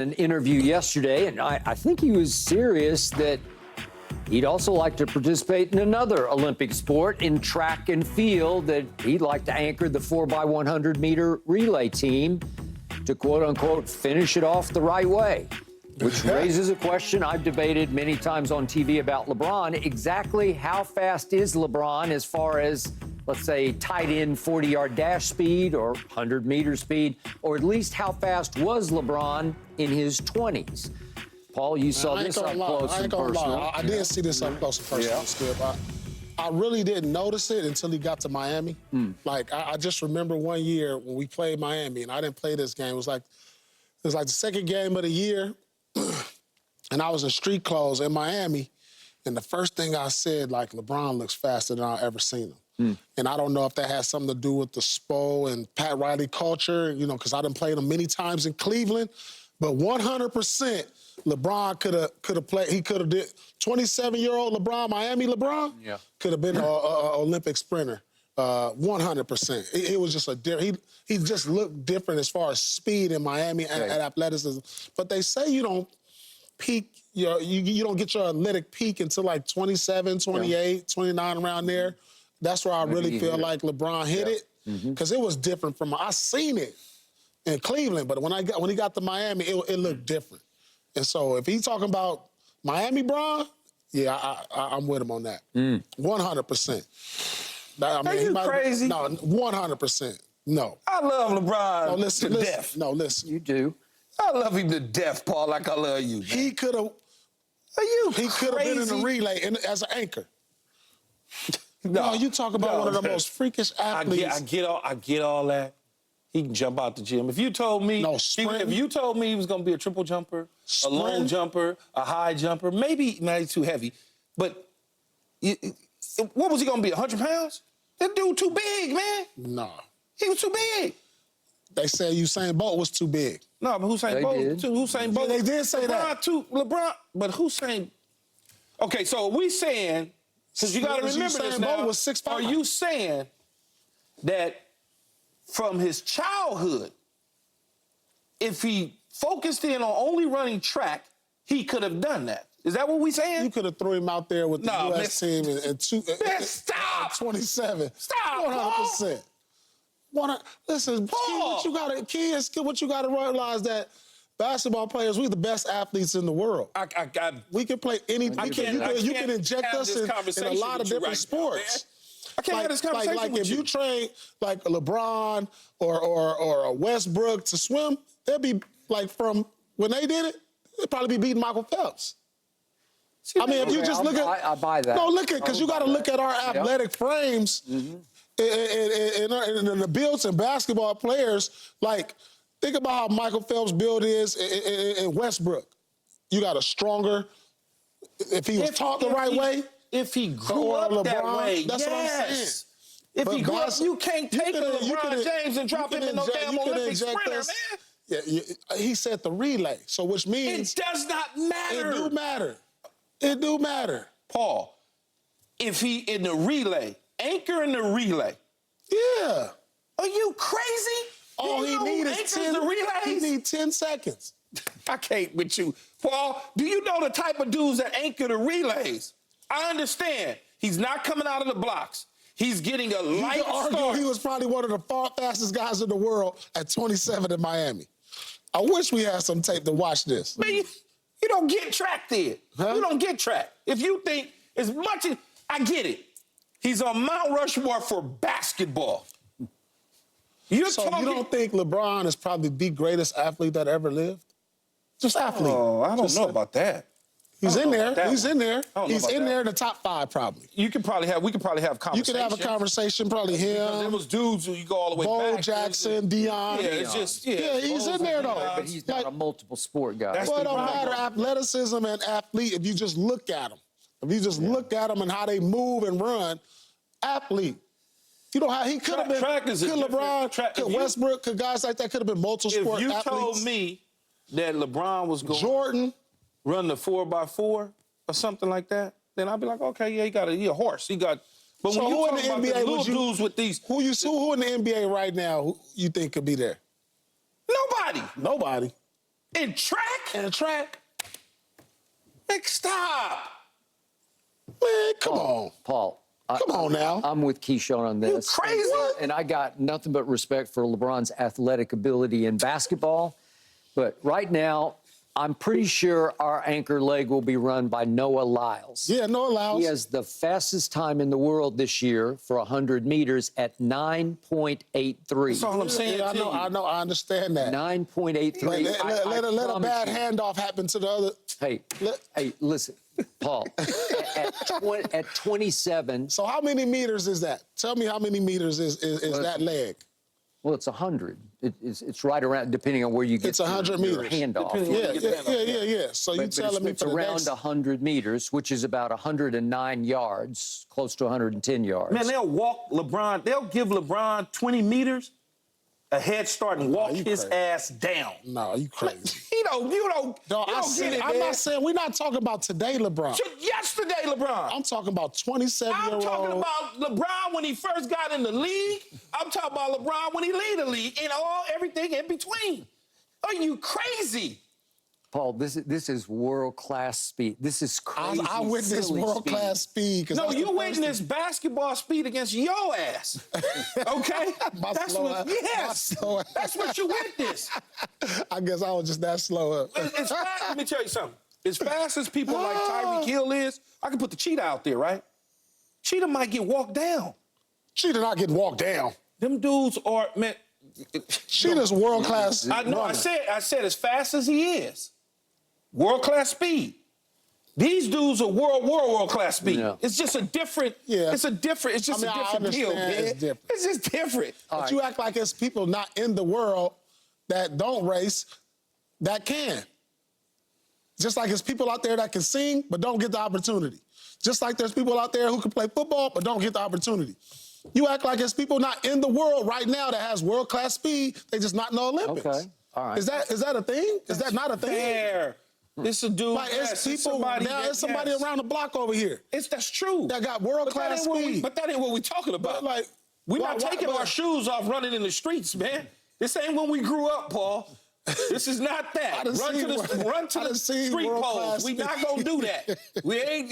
An interview yesterday, and I think he was serious that he'd also like to participate in another Olympic sport in track and field, that he'd like to anchor the 4x100 meter relay team to quote unquote finish it off the right way, which raises a question I've debated many times on TV about LeBron. Exactly how fast is LeBron as far as, let's say, tight end 40-yard dash speed or 100-meter speed, or at least how fast was LeBron in his 20s? Paul, you saw this up close and personal. I did see this up close and personal, Skip. I really didn't notice it until he got to Miami. Like, I just remember one year when we played Miami, and I didn't play this game. It was like the second game of the year, and I was in street clothes in Miami, and the first thing I said, like, LeBron looks faster than I've ever seen him. And I don't know if that has something to do with the Spo and Pat Riley culture, you know, because I done played him many times in Cleveland. But 100%, LeBron could have played. He could have did 27-year-old LeBron, Miami LeBron, could have been an Olympic sprinter. 100%. It was just a different. He just looked different as far as speed in Miami and athleticism. But they say you don't peak. You don't get your athletic peak until like 27, 28, 29, around there. That's where I really feel like LeBron hit it, because it was different from. I seen it in Cleveland, but when he got to Miami, it looked different. And so if he's talking about Miami, Bron, yeah, I'm with him on that. 100%. Are you crazy? No, 100%. No. I love LeBron to death. No, listen. You do. I love him to death, Paul, like I love you. Man. He could have. Are you He could have been in the relay as an anchor. No, you talk about one of the most freakish athletes. I get all that. He can jump out the gym. If you told me, if you told me he was going to be a triple jumper, a long jumper, a high jumper, maybe not too heavy, but what was he going to be? 100 pounds? That dude too big, man. No, he was too big. They said Usain Bolt was too big. No, but Usain Bolt. Yeah, they did say that. LeBron, but Usain. Okay, so we saying. Because you got to remember this now. Was 6'5". Are you saying that from his childhood, if he focused in on only running track, he could have done that? Is that what we saying? You could have threw him out there with the U.S. team and stop! 27. Stop! 100%. Listen, Paul. what you got to realize that basketball players, we're the best athletes in the world. We can play anything. You can inject us in a lot of different sports. I can't have this conversation like with if you. you train like LeBron or a Westbrook to swim, they'd be like, from when they did it, they'd probably be beating Michael Phelps. I mean, if you just look at... I buy that. No, look at, because you got to look at our athletic frames and the builds and basketball players. Like, think about how Michael Phelps' build is in Westbrook. You got a stronger, if he was taught the right way. If he grew up that way, that's what I'm saying. If he grew up, you can't take LeBron James and drop him in no damn Olympic sprinter, man. Yeah, he said the relay, so which means... It does not matter. It do matter. It do matter. Paul, if he in the relay, anchor in the relay. Yeah. Are you crazy? All he needs is 10 seconds. I can't with you. Paul, do you know the type of dudes that anchor the relays? I understand. He's not coming out of the blocks. He's getting a light start. He was probably one of the fastest guys in the world at 27 in Miami. I wish we had some tape to watch this. Man, you don't get track there. Huh? You don't get track. If you think as much as... I get it. He's on Mount Rushmore for basketball. You don't think LeBron is probably the greatest athlete that ever lived? Just athlete. Oh, I don't know about that. He's in there. He's in there. He's in there in the top 5, probably. We could probably have conversations. You could have a conversation, probably him. Because there was dudes who you go all the way back. Bo Jackson, Dion. Yeah, it's just, he's in there, though. But he's not a multiple sport guy. Well, it don't matter athleticism and athlete if you just look at them. If you just look at them and how they move and run, athlete. You know how he could have been. LeBron, could Westbrook, could guys like that could have been multiple sport athletes. If you told me that LeBron was going Jordan run the 4x4 or something like that, then I'd be like, okay, yeah, he a horse. But so when who you in talk the about NBA the little dudes with these, who in the NBA right now who you think could be there? Nobody. Nobody. In track? In track. Like, stop. Man, come on. Paul. Come on now. I'm with Keyshawn on this. You crazy? And I got nothing but respect for LeBron's athletic ability in basketball. But right now, I'm pretty sure our anchor leg will be run by Noah Lyles. Yeah, Noah Lyles. He has the fastest time in the world this year for 100 meters at 9.83. That's all I'm saying. Yeah, I understand that. 9.83. Let a bad handoff happen to the other. Hey, listen, Paul, at 27. So how many meters is that? Tell me how many meters is that leg? Well, it's 100. It's right around, depending on where you get It's 100 your meters. handoff. Yeah. So you telling me it's for the around next... 100 meters, which is about 109 yards, close to 110 yards. Man, they'll walk LeBron. They'll give LeBron 20 meters, a head start, and walk his ass down. No, you crazy. You don't get it, I'm man. not saying, we're not talking about today, LeBron. Yesterday, LeBron. I'm talking about 27-year-old. I'm talking about LeBron when he first got in the league. I'm talking about LeBron when he lead the league and everything in between. Are you crazy? Paul, this is world-class speed. This is crazy. I witnessed world-class speed. No, you witnessed basketball speed against your ass. Okay? That's what you witnessed. I guess I was just that slow up. Let me tell you something. As fast as people like Tyreek Hill is, I can put the cheetah out there, right? Cheetah might get walked down. Cheetah not getting walked down. Them dudes are, man. Cheetah's world-class. I said as fast as he is. World-class speed. These dudes are world-class speed. Yeah. It's just a different, it's a different deal, man. It's just different. But you act like it's people not in the world that don't race that can. Just like it's people out there that can sing but don't get the opportunity. Just like there's people out there who can play football but don't get the opportunity. You act like it's people not in the world right now that has world-class speed, they just not in the Olympics. Okay, all right. Is that a thing? Is that not a thing? Fair. This a dude. Like, it's people, there's somebody around the block over here. That's true. That got world-class speed. But that ain't what we talking about. But, we're not taking our shoes off running in the streets, man. This ain't when we grew up, Paul. This is not that. Run to the street poles. We not gonna do that. We ain't,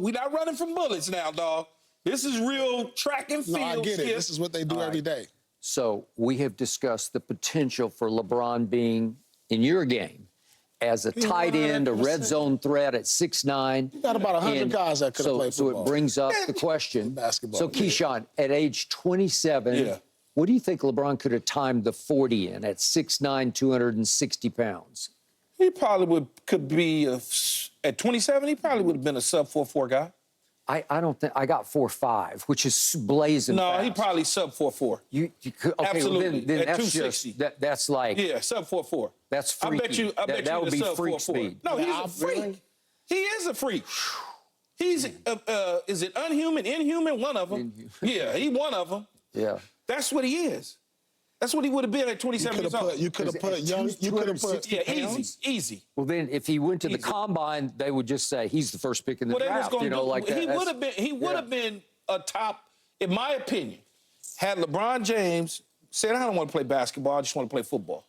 we not running from bullets now, dog. This is real track and field. No, I get it. This is what they do every day. So we have discussed the potential for LeBron being in your game as a tight end, a red zone threat at 6'9". You got about 100 guys that could have played football. So it brings up the question. Basketball. So Keyshawn, at age 27, what do you think LeBron could have timed the 40 in at 6'9", 260 pounds? He probably could be, at 27, he probably would have been a sub 4.4 guy. I don't think I got 4.5, which is blazing fast. No, he probably sub 4.4. You could, okay, absolutely. Well, then at that's 260. Just that's like sub 4.4. That's freaky. I bet you that would be sub freak 4.4. speed. No, he's a freak. Really? He is a freak. He's is it unhuman, inhuman? One of them. Yeah, he one of them. Yeah. That's what he is. That's what he would have been at 27 years old. You could have put young. You could have put. Yeah, easy. Well, then if he went to the combine, they would just say he's the first pick in the draft. Like that. He would have been a top, in my opinion, had LeBron James said, "I don't want to play basketball. I just want to play football."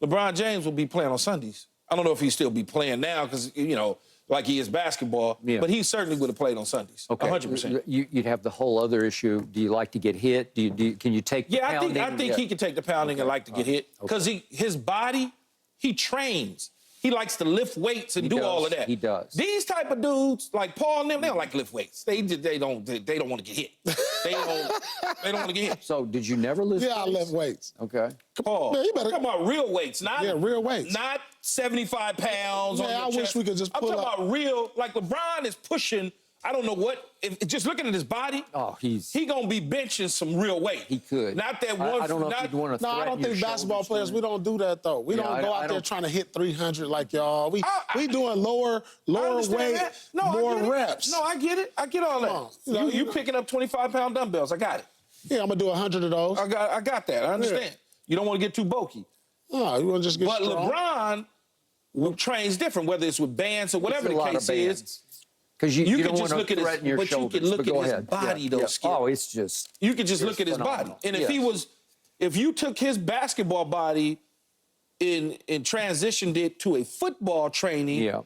LeBron James will be playing on Sundays. I don't know if he'll still be playing now because like he is basketball, but he certainly would have played on Sundays. Okay. 100%. You'd have the whole other issue. Do you like to get hit? Can you take the pounding? I think he can take the pounding and like to get hit because his body, he trains. He likes to lift weights and do all of that. He does. These type of dudes, like Paul and them, they don't like to lift weights. They don't want to get hit. They don't want to get hit. So did you never lift weights? Yeah, I lift weights. Okay. Paul, Man, you better talking about real weights, not real weights. Not 75 pounds on your chest. I wish we could just pull up. I'm talking about real, like LeBron is pushing, I don't know what, just looking at his body, he gonna be benching some real weight. He could. Not that one. I don't know if you'd want to No, I don't think basketball players, we don't do that, though. We don't go out there trying to hit 300 like y'all. We doing lower weight, more reps. No, I get it. I get all that. You picking up 25-pound dumbbells. I got it. Yeah, I'm going to do 100 of those. I got that. I understand. Yeah. You don't want to get too bulky. No, you want to just get strong. LeBron trains different, whether it's with bands or whatever the case is. Because you can don't just want to threaten your shoulders. You can look at his body, though, Skip. Oh, it's just... You can just look at his body. And if you took his basketball body and transitioned it to a football training. Yeah.